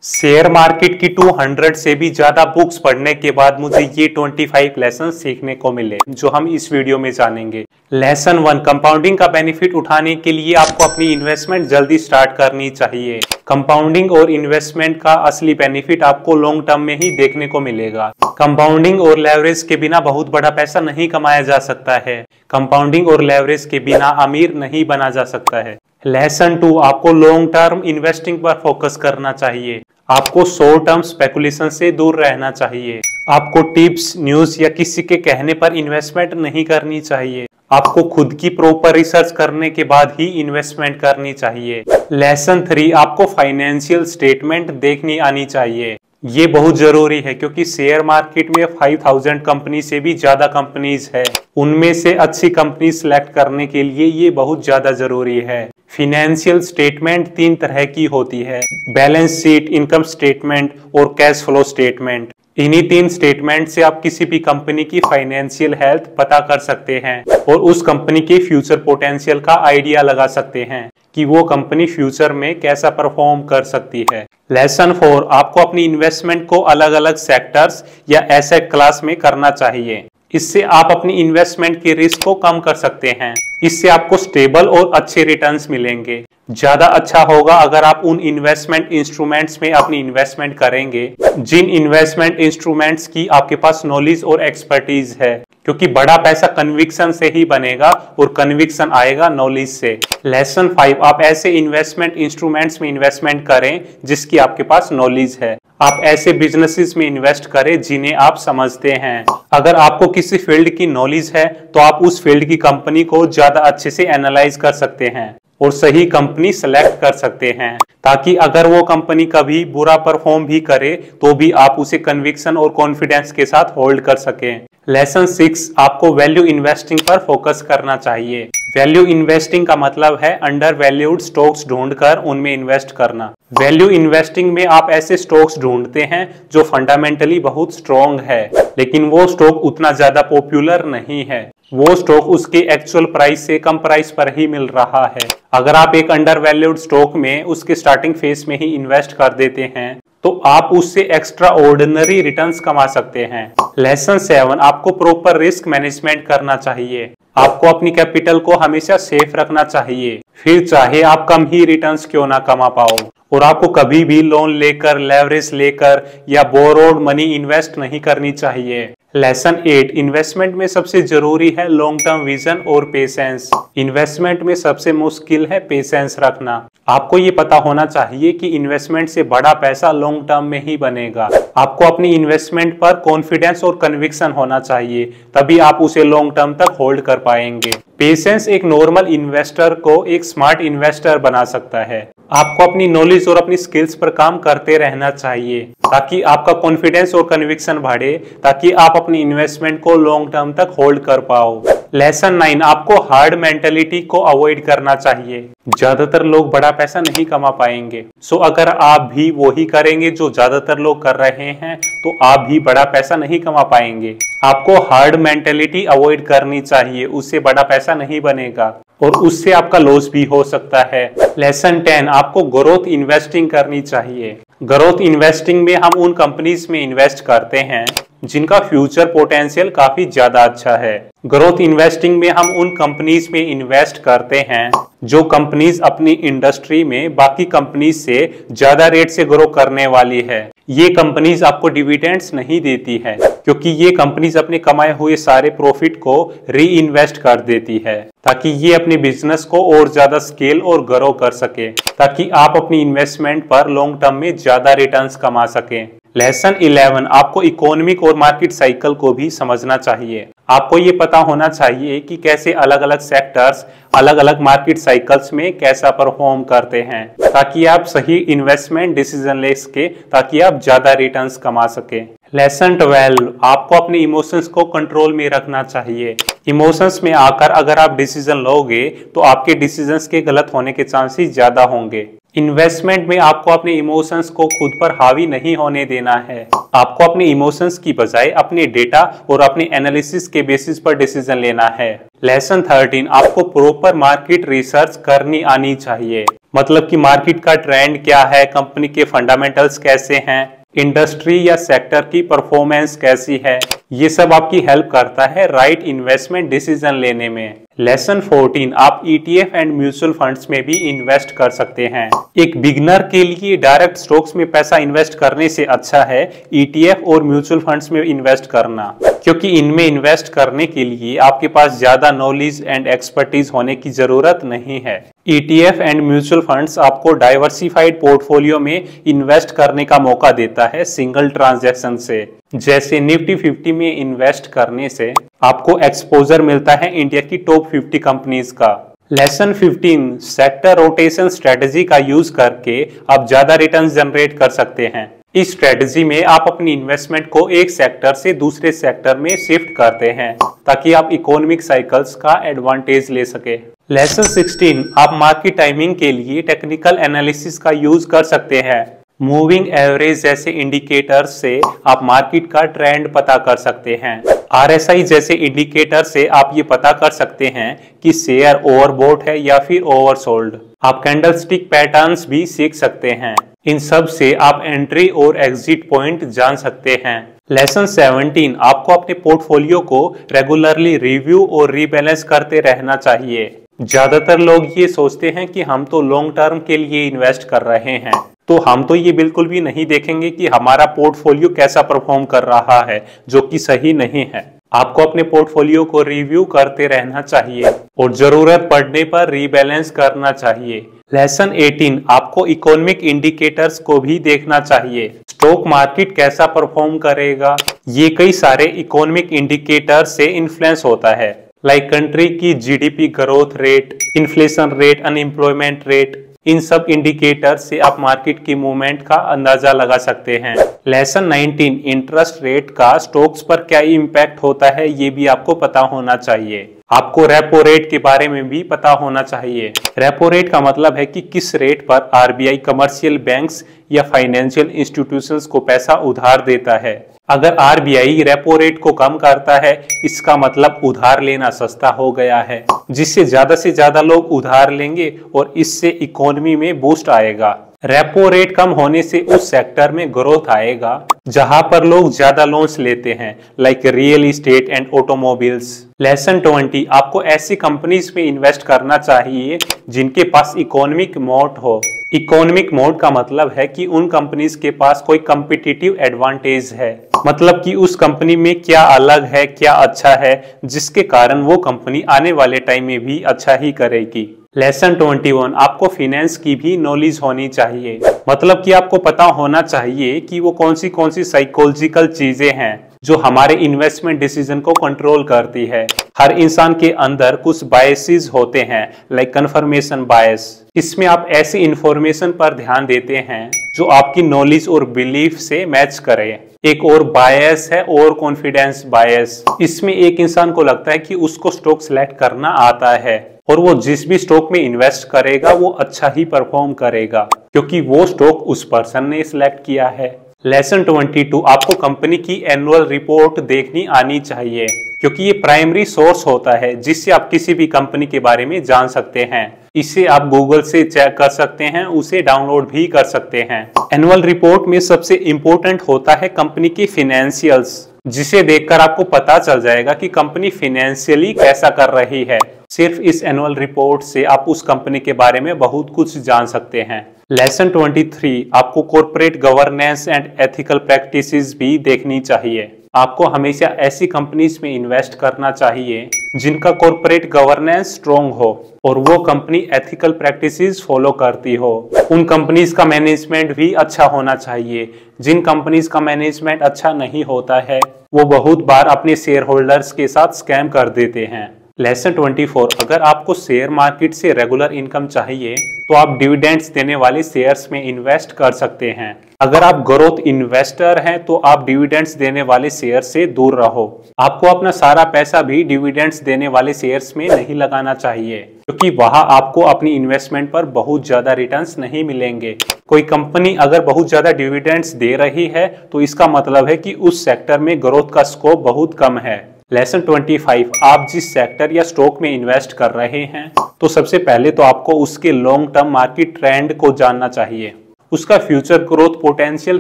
Share market की 200 से भी ज्यादा बुक्स पढ़ने के बाद मुझे ये 25 लेसन सीखने को मिले जो हम इस वीडियो में जानेंगे। लेसन 1, कंपाउंडिंग का बेनिफिट उठाने के लिए आपको अपनी इन्वेस्टमेंट जल्दी स्टार्ट करनी चाहिए। कंपाउंडिंग और इन्वेस्टमेंट का असली बेनिफिट आपको लॉन्ग टर्म में ही देखने को मिलेगा। कंपाउंडिंग और लेवरेज के बिना बहुत बड़ा पैसा नहीं कमाया जा सकता है। कंपाउंडिंग और लेवरेज के बिना अमीर नहीं बना जा सकता है। लेसन 2, आपको लॉन्ग टर्म इन्वेस्टिंग पर फोकस करना चाहिए। आपको शॉर्ट टर्म स्पेकुलेशन से दूर रहना चाहिए। आपको टिप्स, न्यूज या किसी के कहने पर इन्वेस्टमेंट नहीं करनी चाहिए। आपको खुद की प्रॉपर रिसर्च करने के बाद ही इन्वेस्टमेंट करनी चाहिए। लेसन 3, आपको फाइनेंशियल स्टेटमेंट देखनी आनी चाहिए। ये बहुत जरूरी है क्योंकि शेयर मार्केट में 5000 कंपनी से भी ज्यादा कंपनीज है। उनमें से अच्छी कंपनी सिलेक्ट करने के लिए ये बहुत ज्यादा जरूरी है। फिनेंशियल स्टेटमेंट 3 तरह की होती है: बैलेंस शीट, इनकम स्टेटमेंट और कैश फ्लो स्टेटमेंट। इन्हीं 3 स्टेटमेंट से आप किसी भी कंपनी की फाइनेंशियल हेल्थ पता कर सकते हैं और उस कंपनी के फ्यूचर पोटेंशियल का आइडिया लगा सकते हैं कि वो कंपनी फ्यूचर में कैसा परफॉर्म कर सकती है। लेसन 4, आपको अपनी इन्वेस्टमेंट को अलग अलग सेक्टर्स या एसेट क्लास में करना चाहिए। इससे आप अपनी इन्वेस्टमेंट के रिस्क को कम कर सकते हैं। इससे आपको स्टेबल और अच्छे रिटर्न्स मिलेंगे। ज्यादा अच्छा होगा अगर आप उन इन्वेस्टमेंट इंस्ट्रूमेंट्स में अपनी इन्वेस्टमेंट करेंगे जिन इन्वेस्टमेंट इंस्ट्रूमेंट्स की आपके पास नॉलेज और एक्सपर्टीज है, क्योंकि बड़ा पैसा कन्विक्शन से ही बनेगा और कन्विक्शन आएगा नॉलेज से। लेसन 5, आप ऐसे इन्वेस्टमेंट इंस्ट्रूमेंट्स में इन्वेस्टमेंट करें जिसकी आपके पास नॉलेज है। आप ऐसे बिजनेसेस में इन्वेस्ट करें जिन्हें आप समझते हैं। अगर आपको किसी फील्ड की नॉलेज है तो आप उस फील्ड की कंपनी को ज्यादा अच्छे से एनालाइज कर सकते हैं और सही कंपनी सेलेक्ट कर सकते हैं, ताकि अगर वो कंपनी कभी बुरा परफॉर्म भी करे तो भी आप उसे कन्विक्शन और कॉन्फिडेंस के साथ होल्ड कर सकें। लेसन 6, आपको वैल्यू इन्वेस्टिंग पर फोकस करना चाहिए। वैल्यू इन्वेस्टिंग का मतलब है अंडर वैल्यूड स्टॉक्स ढूंढकर उनमें इन्वेस्ट करना। वैल्यू इन्वेस्टिंग में आप ऐसे स्टॉक्स ढूंढते हैं जो फंडामेंटली बहुत स्ट्रॉन्ग है, लेकिन वो स्टॉक उतना ज्यादा पॉपुलर नहीं है। वो स्टॉक उसके एक्चुअल प्राइस से कम प्राइस पर ही मिल रहा है। अगर आप एक अंडर वैल्यूड स्टॉक में उसके स्टार्टिंग फेज में ही इन्वेस्ट कर देते हैं तो आप उससे एक्स्ट्रा ऑर्डिनरी रिटर्न्स कमा सकते हैं। लेसन 7, आपको प्रॉपर रिस्क मैनेजमेंट करना चाहिए। आपको अपनी कैपिटल को हमेशा सेफ रखना चाहिए, फिर चाहे आप कम ही रिटर्न्स क्यों ना कमा पाओ। और आपको कभी भी लोन लेकर, लेवरेज लेकर या बोरोड मनी इन्वेस्ट नहीं करनी चाहिए। लेसन 8, इन्वेस्टमेंट में सबसे जरूरी है लॉन्ग टर्म विजन और पेशेंस। इन्वेस्टमेंट में सबसे मुश्किल है पेशेंस रखना। आपको ये पता होना चाहिए कि इन्वेस्टमेंट से बड़ा पैसा लॉन्ग टर्म में ही बनेगा। आपको अपनी इन्वेस्टमेंट पर कॉन्फिडेंस और कन्विक्शन होना चाहिए, तभी आप उसे लॉन्ग टर्म तक होल्ड कर पाएंगे। पेशेंस एक नॉर्मल इन्वेस्टर को एक स्मार्ट इन्वेस्टर बना सकता है। आपको अपनी नॉलेज और अपनी स्किल्स पर काम करते रहना चाहिए ताकि आपका कॉन्फिडेंस और कन्विक्शन बढ़े, ताकि आप अपनी इन्वेस्टमेंट को लॉन्ग टर्म तक होल्ड कर पाओ। लेसन 9, आपको हार्ड मेंटेलिटी को अवॉइड करना चाहिए। ज्यादातर लोग बड़ा पैसा नहीं कमा पाएंगे, सो अगर आप भी वही करेंगे जो ज्यादातर लोग कर रहे हैं तो आप भी बड़ा पैसा नहीं कमा पाएंगे। आपको हार्ड मेंटेलिटी अवॉइड करनी चाहिए, उससे बड़ा पैसा नहीं बनेगा और उससे आपका लॉस भी हो सकता है। लेसन 10, आपको ग्रोथ इन्वेस्टिंग करनी चाहिए। ग्रोथ इन्वेस्टिंग में हम उन कंपनीज में इन्वेस्ट करते हैं जिनका फ्यूचर पोटेंशियल काफी ज्यादा अच्छा है। ग्रोथ इन्वेस्टिंग में हम उन कंपनीज में इन्वेस्ट करते हैं जो कंपनीज अपनी इंडस्ट्री में बाकी कंपनीज से ज्यादा रेट से ग्रो करने वाली है। ये कंपनीज आपको डिविडेंड्स नहीं देती है क्योंकि ये कंपनीज अपने कमाए हुए सारे प्रॉफिट को री इन्वेस्ट कर देती है ताकि ये अपने बिजनेस को और ज्यादा स्केल और ग्रो कर सके, ताकि आप अपनी इन्वेस्टमेंट पर लॉन्ग टर्म में ज्यादा रिटर्न्स कमा सकें। लेसन 11, आपको इकोनॉमिक और मार्केट साइकिल को भी समझना चाहिए। आपको ये पता होना चाहिए कि कैसे अलग अलग सेक्टर्स अलग अलग मार्केट साइकिल्स में कैसा परफॉर्म करते हैं, ताकि आप सही इन्वेस्टमेंट डिसीजन ले सके, ताकि आप ज्यादा रिटर्न्स कमा सके। लेसन 12, आपको अपने इमोशंस को कंट्रोल में रखना चाहिए। इमोशंस में आकर अगर आप डिसीजन लोगे तो आपके डिसीजंस के गलत होने के चांसेस ज्यादा होंगे। इन्वेस्टमेंट में आपको अपने इमोशंस को खुद पर हावी नहीं होने देना है। आपको अपने इमोशंस की बजाय अपने डेटा और अपने एनालिसिस के बेसिस पर डिसीजन लेना है। लेसन 13, आपको प्रॉपर मार्केट रिसर्च करनी आनी चाहिए। मतलब कि मार्केट का ट्रेंड क्या है, कंपनी के फंडामेंटल्स कैसे हैं, इंडस्ट्री या सेक्टर की परफॉर्मेंस कैसी है, ये सब आपकी हेल्प करता है राइट इन्वेस्टमेंट डिसीजन लेने में। लेसन 14, आप ETF एंड म्यूचुअल फंड्स में भी इन्वेस्ट कर सकते हैं। एक बिगनर के लिए डायरेक्ट स्टॉक्स में पैसा इन्वेस्ट करने से अच्छा है ETF और म्यूचुअल फंड्स में इन्वेस्ट करना, क्योंकि इनमें इन्वेस्ट करने के लिए आपके पास ज्यादा नॉलेज एंड एक्सपर्टीज होने की जरूरत नहीं है। ETF एंड म्यूचुअल फंड्स आपको डाइवर्सिफाइड पोर्टफोलियो में इन्वेस्ट करने का मौका देता है सिंगल ट्रांजैक्शन से। जैसे निफ्टी 50 में इन्वेस्ट करने से आपको एक्सपोजर मिलता है इंडिया की टॉप 50 कंपनीज का। लेसन 15, सेक्टर रोटेशन स्ट्रेटजी का यूज करके आप ज्यादा रिटर्न जनरेट कर सकते हैं। इस स्ट्रेटजी में आप अपनी इन्वेस्टमेंट को एक सेक्टर से दूसरे सेक्टर में शिफ्ट करते हैं ताकि आप इकोनॉमिक साइकिल्स का एडवांटेज ले सके। लेसन 16, आप मार्केट टाइमिंग के लिए टेक्निकल एनालिसिस का यूज कर सकते हैं। मूविंग एवरेज जैसे इंडिकेटर से आप मार्केट का ट्रेंड पता कर सकते हैं। RSI जैसे इंडिकेटर से आप ये पता कर सकते हैं कि शेयर ओवरबॉट है या फिर ओवरसोल्ड। आप कैंडलस्टिक पैटर्न्स भी सीख सकते हैं। इन सब से आप एंट्री और एग्जिट पॉइंट जान सकते हैं। लेसन 17, आपको अपने पोर्टफोलियो को रेगुलरली रिव्यू और रीबैलेंस करते रहना चाहिए। ज्यादातर लोग ये सोचते हैं कि हम तो लॉन्ग टर्म के लिए इन्वेस्ट कर रहे हैं, तो हम तो ये बिल्कुल भी नहीं देखेंगे कि हमारा पोर्टफोलियो कैसा परफॉर्म कर रहा है, जो कि सही नहीं है। आपको अपने पोर्टफोलियो को रिव्यू करते रहना चाहिए और जरूरत पड़ने पर रीबैलेंस करना चाहिए। लेसन 18, आपको इकोनॉमिक इंडिकेटर्स को भी देखना चाहिए। स्टॉक मार्केट कैसा परफॉर्म करेगा, ये कई सारे इकोनॉमिक इंडिकेटर से इन्फ्लुएंस होता है, लाइक कंट्री की GDP growth rate, inflation rate, unemployment rate. इन सब इंडिकेटर से आप मार्केट की मूवमेंट का अंदाजा लगा सकते हैं। लेसन 19, इंटरेस्ट रेट का स्टॉक्स पर क्या इम्पैक्ट होता है, ये भी आपको पता होना चाहिए। आपको रेपो रेट के बारे में भी पता होना चाहिए। रेपो रेट का मतलब है कि किस रेट पर RBI कमर्शियल बैंक्स या फाइनेंशियल इंस्टीट्यूशंस को पैसा उधार देता है। अगर RBI रेपो रेट को कम करता है, इसका मतलब उधार लेना सस्ता हो गया है, जिससे ज्यादा से ज्यादा लोग उधार लेंगे और इससे इकोनॉमी में बूस्ट आएगा। रेपो रेट कम होने से उस सेक्टर में ग्रोथ आएगा जहां पर लोग ज्यादा लोन्स लेते हैं, like real estate and automobiles. Lesson 20, आपको ऐसी कंपनीज में इन्वेस्ट करना चाहिए जिनके पास इकोनॉमिक मोट हो। इकोनॉमिक मोड का मतलब है कि उन कंपनीज के पास कोई कम्पिटिटिव एडवांटेज है, मतलब कि उस कंपनी में क्या अलग है, क्या अच्छा है, जिसके कारण वो कंपनी आने वाले टाइम में भी अच्छा ही करेगी। लेसन 21, आपको फाइनेंस की भी नॉलेज होनी चाहिए, मतलब कि आपको पता होना चाहिए कि वो कौन सी साइकोलॉजिकल चीजें हैं जो हमारे इन्वेस्टमेंट डिसीजन को कंट्रोल करती है। हर इंसान के अंदर कुछ बायसेस होते हैं, लाइक कन्फर्मेशन बायस। इसमें आप ऐसी इंफॉर्मेशन पर ध्यान देते हैं जो आपकी नॉलेज और बिलीफ से मैच करे। एक और बायस है और कॉन्फिडेंस बायस। इसमें एक इंसान को लगता है कि उसको स्टॉक सेलेक्ट करना आता है और वो जिस भी स्टॉक में इन्वेस्ट करेगा वो अच्छा ही परफॉर्म करेगा, क्योंकि वो स्टॉक उस पर्सन ने सिलेक्ट किया है। लेसन 22, आपको कंपनी की एनुअल रिपोर्ट देखनी आनी चाहिए, क्योंकि ये प्राइमरी सोर्स होता है जिससे आप किसी भी कंपनी के बारे में जान सकते हैं। इसे आप गूगल से चेक कर सकते हैं, उसे डाउनलोड भी कर सकते हैं। एनुअल रिपोर्ट में सबसे इम्पोर्टेंट होता है कंपनी की फाइनेंशियल्स, जिसे देखकर आपको पता चल जाएगा कि कंपनी फाइनेंशियली कैसा कर रही है। सिर्फ इस एनुअल रिपोर्ट से आप उस कंपनी के बारे में बहुत कुछ जान सकते हैं। लेसन 23, आपको corporate governance and ethical practices भी देखनी चाहिए। आपको हमेशा ऐसी कंपनीज में इन्वेस्ट करना चाहिए जिनका कॉर्पोरेट गवर्नेंस स्ट्रॉन्ग हो और वो कंपनी एथिकल प्रैक्टिसेस फॉलो करती हो। उन कंपनीज का मैनेजमेंट भी अच्छा होना चाहिए। जिन कंपनीज का मैनेजमेंट अच्छा नहीं होता है वो बहुत बार अपने शेयर होल्डर्स के साथ स्कैम कर देते हैं। लेसन 24, अगर आपको शेयर मार्केट से रेगुलर इनकम चाहिए तो आप डिविडेंड्स देने वाले शेयर्स में इन्वेस्ट कर सकते हैं। अगर आप ग्रोथ इन्वेस्टर हैं तो आप डिविडेंड्स देने वाले शेयर से दूर रहो। आपको अपना सारा पैसा भी डिविडेंड्स देने वाले शेयर्स में नहीं लगाना चाहिए, क्योंकि वहां आपको अपनी इन्वेस्टमेंट पर बहुत ज्यादा रिटर्न्स नहीं मिलेंगे। कोई कंपनी अगर बहुत ज्यादा डिविडेंड्स दे रही है तो इसका मतलब है कि उस सेक्टर में ग्रोथ का स्कोप बहुत कम है। लेसन 25, आप जिस सेक्टर या स्टॉक में इन्वेस्ट कर रहे हैं तो सबसे पहले तो आपको उसके लॉन्ग टर्म मार्केट ट्रेंड को जानना चाहिए। उसका फ्यूचर ग्रोथ पोटेंशियल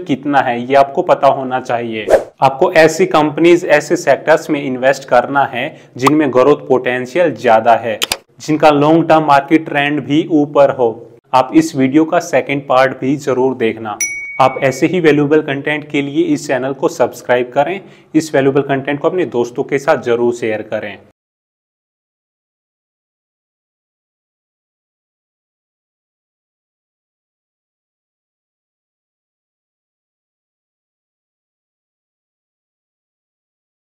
कितना है ये आपको पता होना चाहिए। आपको ऐसी कंपनीज, ऐसे सेक्टर्स में इन्वेस्ट करना है जिनमें ग्रोथ पोटेंशियल ज्यादा है, जिनका लॉन्ग टर्म मार्केट ट्रेंड भी ऊपर हो। आप इस वीडियो का सेकंड पार्ट भी जरूर देखना। आप ऐसे ही वैल्यूएबल कंटेंट के लिए इस चैनल को सब्सक्राइब करें। इस वैल्यूएबल कंटेंट को अपने दोस्तों के साथ जरूर शेयर करें।